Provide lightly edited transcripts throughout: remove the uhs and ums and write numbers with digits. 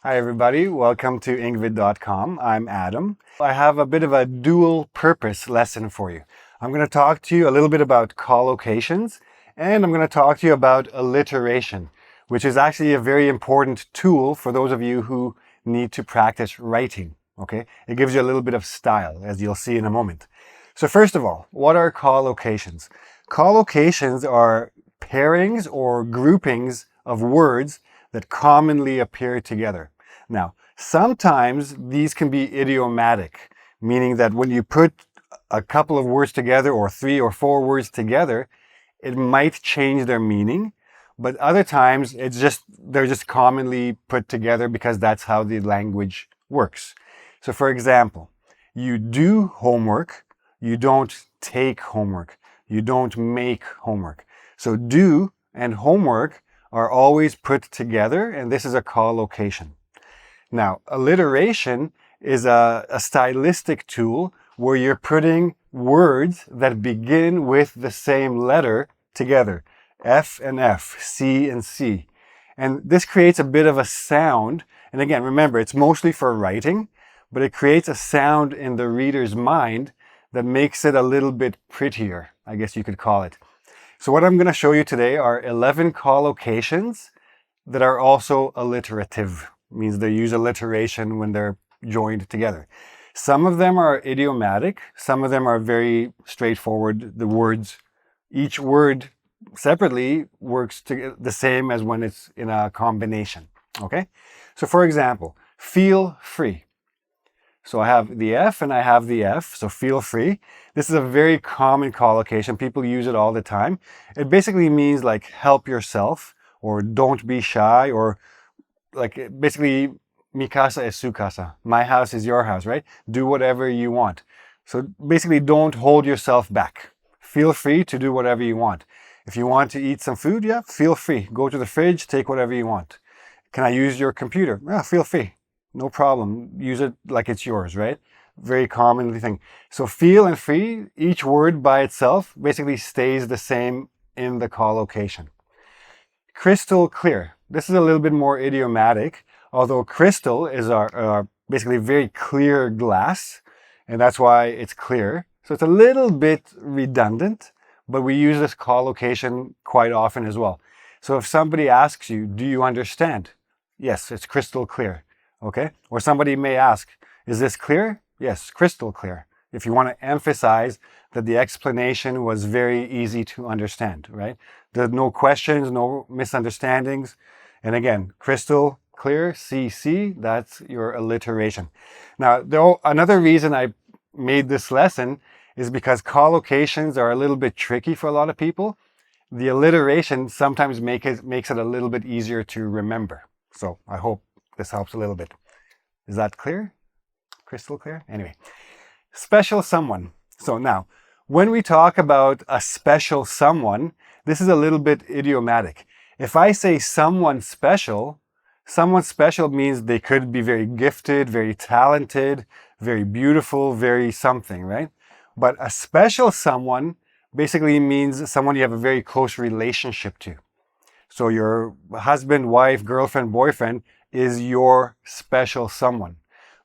Hi everybody, welcome to engVid.com. I'm Adam. I have a bit of a dual purpose lesson for you. I'm going to talk to you a little bit about collocations, and I'm going to talk to you about alliteration, which is actually a very important tool for those of you who need to practice writing. Okay? It gives you a little bit of style, as you'll see in a moment. So first of all, what are collocations? Collocations are pairings or groupings of words that commonly appear together. Now, sometimes these can be idiomatic, meaning that when you put a couple of words together or 3 or 4 words together, it might change their meaning, but other times they're just commonly put together because that's how the language works. So for example, you do homework, you don't take homework, you don't make homework. So do and homework are always put together, and this is a collocation. Now, alliteration is a stylistic tool where you're putting words that begin with the same letter together. F and F, C and C. And this creates a bit of a sound. And again, remember, it's mostly for writing, but it creates a sound in the reader's mind that makes it a little bit prettier, I guess you could call it. So what I'm going to show you today are 11 collocations that are also alliterative. Means they use alliteration when they're joined together. Some of them are idiomatic, some of them are very straightforward. The words, each word separately works the same as when it's in a combination. Okay? So for example, feel free. So I have the F and I have the F, so feel free. This is a very common collocation. People use it all the time. It basically means like help yourself, or don't be shy, or like basically, mi casa es su casa. My house is your house, right? Do whatever you want. So basically, don't hold yourself back. Feel free to do whatever you want. If you want to eat some food, yeah, feel free. Go to the fridge, take whatever you want. Can I use your computer? Yeah, feel free. No problem. Use it like it's yours, right? Very commonly thing. So feel and free, each word by itself basically stays the same in the collocation. Crystal clear. This is a little bit more idiomatic, although crystal is our basically very clear glass, and that's why it's clear. So it's a little bit redundant, but we use this collocation quite often as well. So if somebody asks you, do you understand? Yes, it's crystal clear. Okay? Or somebody may ask, is this clear? Yes, crystal clear. If you want to emphasize that the explanation was very easy to understand, right? There's no questions, no misunderstandings. And again, crystal clear, CC, that's your alliteration. Now, another reason I made this lesson is because collocations are a little bit tricky for a lot of people. The alliteration sometimes makes it a little bit easier to remember. So I hope this helps a little bit. Is that clear? Crystal clear? Anyway, special someone. So now, when we talk about a special someone, this is a little bit idiomatic. If I say someone special means they could be very gifted, very talented, very beautiful, very something, right? But a special someone basically means someone you have a very close relationship to. So your husband, wife, girlfriend, boyfriend is your special someone.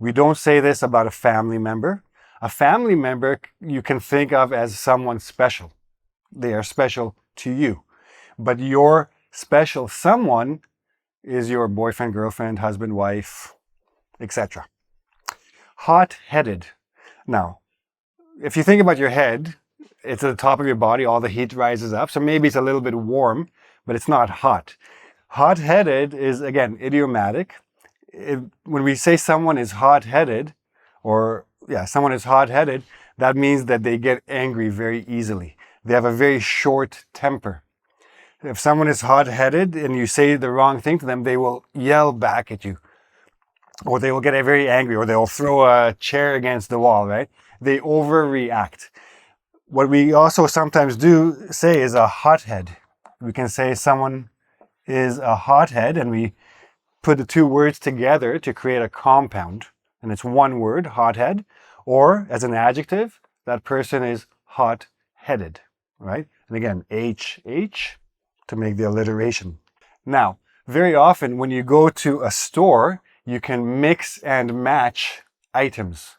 We don't say this about a family member. A family member you can think of as someone special. They are special to you. But your special someone is your boyfriend, girlfriend, husband, wife, etc. Hot-headed. Now, if you think about your head, it's at the top of your body, all the heat rises up, so maybe it's a little bit warm, but it's not hot. Hot-headed is, again, idiomatic. When we say someone is hot-headed, someone is hot-headed, that means that they get angry very easily. They have a very short temper. If someone is hot-headed and you say the wrong thing to them, they will yell back at you. Or they will get very angry, or they'll throw a chair against the wall, right? They overreact. What we also sometimes do say is a hothead. We can say someone is a hothead, and we put the two words together to create a compound. And it's one word, hothead. Or as an adjective, that person is hot-headed, right? And again, HH to make the alliteration. Now, very often when you go to a store, you can mix and match items.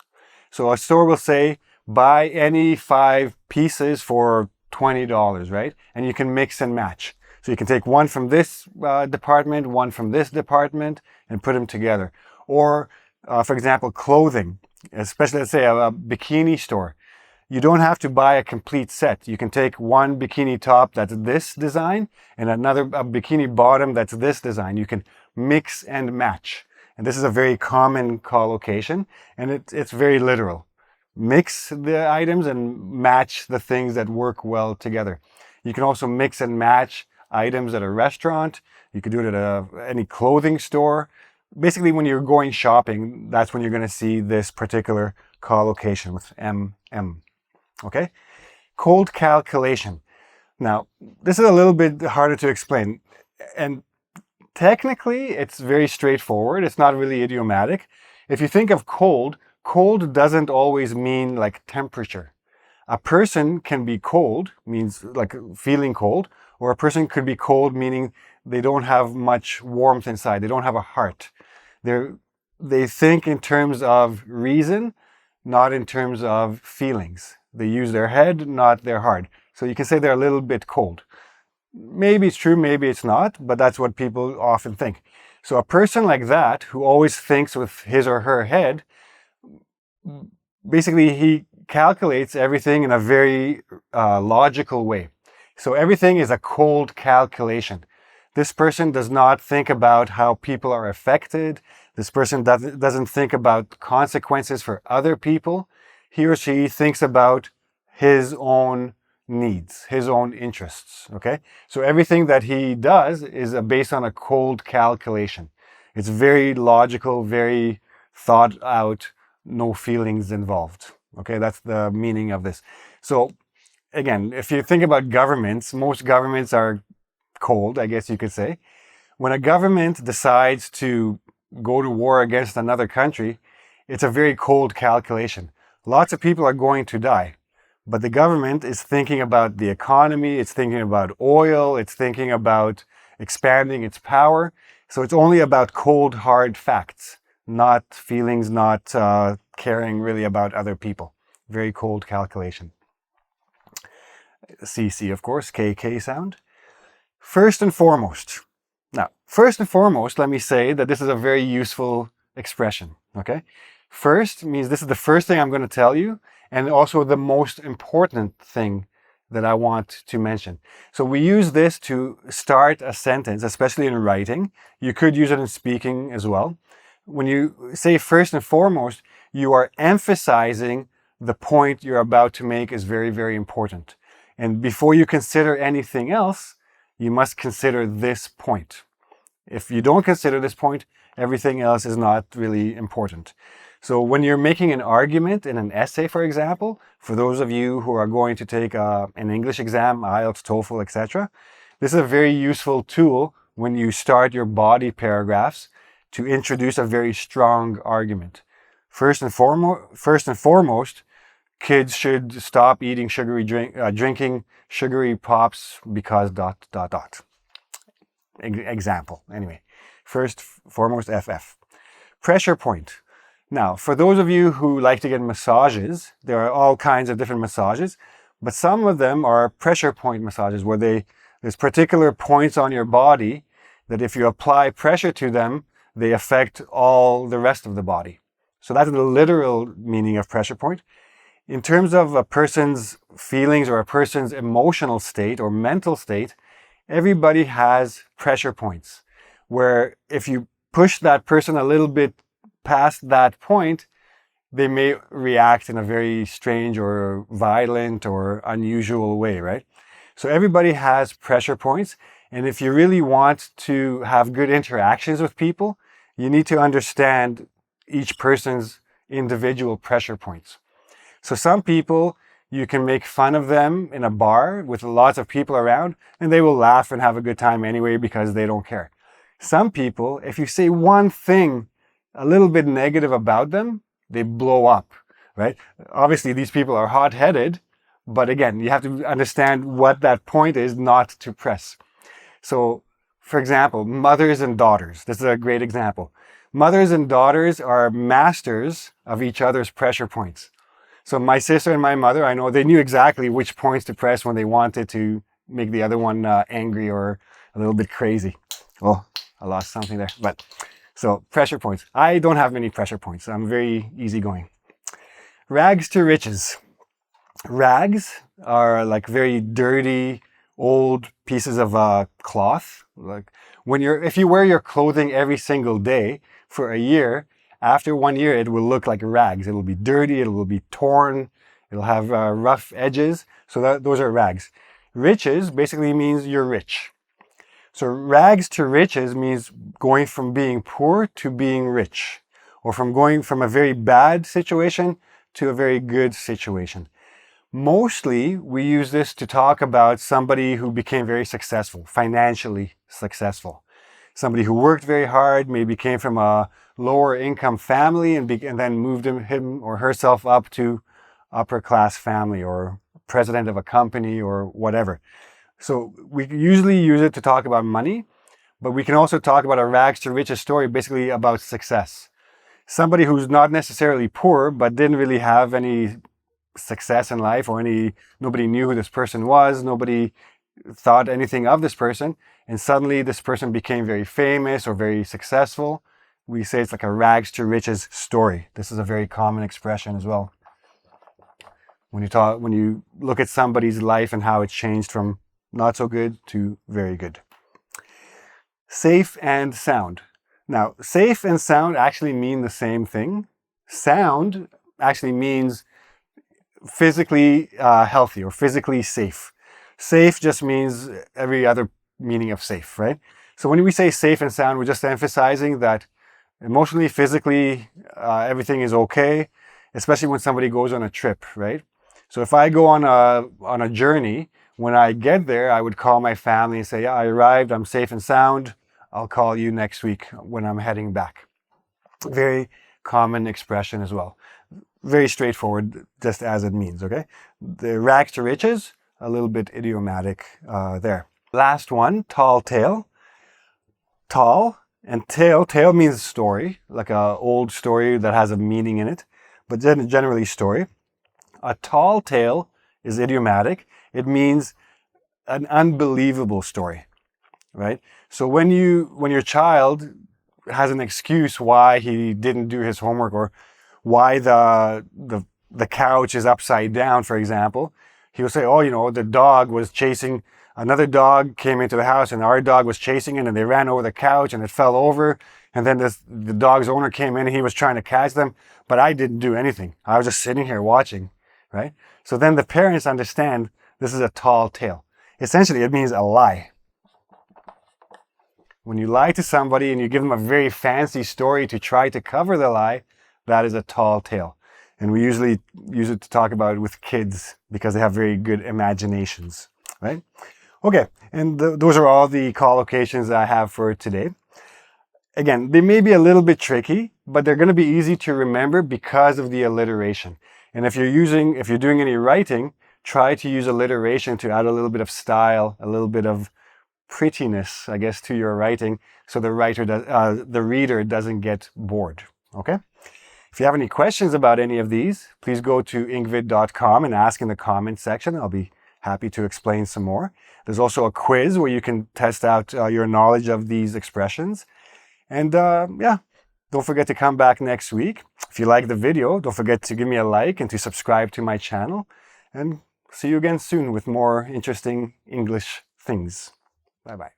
So a store will say, buy any 5 pieces for $20, right? And you can mix and match. So you can take one from this department, one from this department, and put them together. Or, for example, clothing, especially let's say a bikini store. You don't have to buy a complete set. You can take one bikini top that's this design and another bikini bottom that's this design. You can mix and match. And this is a very common collocation, and it's very literal. Mix the items and match the things that work well together. You can also mix and match items at a restaurant. You could do it at any clothing store. Basically, when you're going shopping, that's when you're going to see this particular collocation with MM. Okay? Cold calculation. Now, this is a little bit harder to explain. And technically, it's very straightforward. It's not really idiomatic. If you think of cold, cold doesn't always mean like temperature. A person can be cold, means like feeling cold, or a person could be cold, meaning they don't have much warmth inside. They don't have a heart. They think in terms of reason, not in terms of feelings. They use their head, not their heart. So you can say they're a little bit cold. Maybe it's true, maybe it's not, but that's what people often think. So a person like that, who always thinks with his or her head, basically he calculates everything in a very logical way. So everything is a cold calculation. This person does not think about how people are affected. This person doesn't think about consequences for other people. He or she thinks about his own needs, his own interests, okay? So everything that he does is based on a cold calculation. It's very logical, very thought out, no feelings involved, okay? That's the meaning of this. So again, if you think about governments, most governments are cold, I guess you could say. When a government decides to go to war against another country, it's a very cold calculation. Lots of people are going to die, but the government is thinking about the economy, it's thinking about oil, it's thinking about expanding its power. So it's only about cold, hard facts, not feelings, not caring really about other people. Very cold calculation. CC, of course, KK sound. First and foremost. Now, first and foremost, let me say that this is a very useful expression, okay? First means this is the first thing I'm going to tell you, and also the most important thing that I want to mention. So we use this to start a sentence, especially in writing. You could use it in speaking as well. When you say first and foremost, you are emphasizing the point you're about to make is very, very important. And before you consider anything else, you must consider this point. If you don't consider this point, everything else is not really important. So when you're making an argument in an essay, for example, for those of you who are going to take an English exam, IELTS, TOEFL, etc., this is a very useful tool when you start your body paragraphs to introduce a very strong argument. First and foremost, kids should stop eating drinking sugary pops because ... Example. Anyway, first, foremost, FF. Pressure point. Now, for those of you who like to get massages, there are all kinds of different massages, but some of them are pressure point massages where there's particular points on your body that if you apply pressure to them, they affect all the rest of the body. So that's the literal meaning of pressure point. In terms of a person's feelings or a person's emotional state or mental state, everybody has pressure points where if you push that person a little bit past that point, they may react in a very strange or violent or unusual way, right? So everybody has pressure points. And if you really want to have good interactions with people, you need to understand each person's individual pressure points. So some people, you can make fun of them in a bar with lots of people around, and they will laugh and have a good time anyway because they don't care. Some people, if you say one thing a little bit negative about them, they blow up, right? Obviously, these people are hot-headed, but again, you have to understand what that point is not to press. So, for example, mothers and daughters. This is a great example. Mothers and daughters are masters of each other's pressure points. So my sister and my mother, I know they knew exactly which points to press when they wanted to make the other one angry or a little bit crazy. Oh, I lost something there. But so pressure points. I don't have many pressure points. I'm very easygoing. Rags to riches. Rags are like very dirty, old pieces of cloth. Like if you wear your clothing every single day for a year, after 1 year, it will look like rags. It will be dirty. It will be torn. It'll have rough edges. So those are rags. Riches basically means you're rich. So rags to riches means going from being poor to being rich, or from going from a very bad situation to a very good situation. Mostly, we use this to talk about somebody who became very successful, financially successful. Somebody who worked very hard, maybe came from a lower income family and then moved him or herself up to upper class family, or president of a company or whatever. So we usually use it to talk about money, but we can also talk about a rags to riches story, basically about success. Somebody who's not necessarily poor, but didn't really have any success in life, or nobody knew who this person was, nobody thought anything of this person, and suddenly this person became very famous or very successful. We say it's like a rags to riches story. This is a very common expression as well. When you look at somebody's life and how it's changed from not so good to very good. Safe and sound. Now, safe and sound actually mean the same thing. Sound actually means physically healthy or physically safe. Safe just means every other meaning of safe, right? So when we say safe and sound, we're just emphasizing that emotionally, physically, everything is okay, especially when somebody goes on a trip, right? So if I go on a journey, when I get there, I would call my family and say, yeah, I arrived, I'm safe and sound. I'll call you next week when I'm heading back. Very common expression as well. Very straightforward, just as it means, okay? The rags to riches, a little bit idiomatic there. Last one, tall tale. Tall and tale. Tale means story, like an old story that has a meaning in it, but then generally story. A tall tale is idiomatic. It means an unbelievable story, right? So when your child has an excuse why he didn't do his homework, or why the couch is upside down, for example, he will say, oh, the dog was chasing, another dog came into the house and our dog was chasing it, and they ran over the couch and it fell over. And then the dog's owner came in and he was trying to catch them, but I didn't do anything. I was just sitting here watching, right? So then the parents understand this is a tall tale. Essentially, it means a lie. When you lie to somebody and you give them a very fancy story to try to cover the lie, that is a tall tale. And we usually use it to talk about it with kids because they have very good imaginations, right? Okay, and those are all the collocations I have for today. Again, they may be a little bit tricky, but they're going to be easy to remember because of the alliteration. And if you're doing any writing, try to use alliteration to add a little bit of style, a little bit of prettiness, I guess, to your writing, so the reader doesn't get bored. Okay? If you have any questions about any of these, please go to engVid.com and ask in the comment section. I'll be happy to explain some more. There's also a quiz where you can test out your knowledge of these expressions. And don't forget to come back next week. If you like the video, don't forget to give me a like and to subscribe to my channel. And see you again soon with more interesting English things. Bye-bye.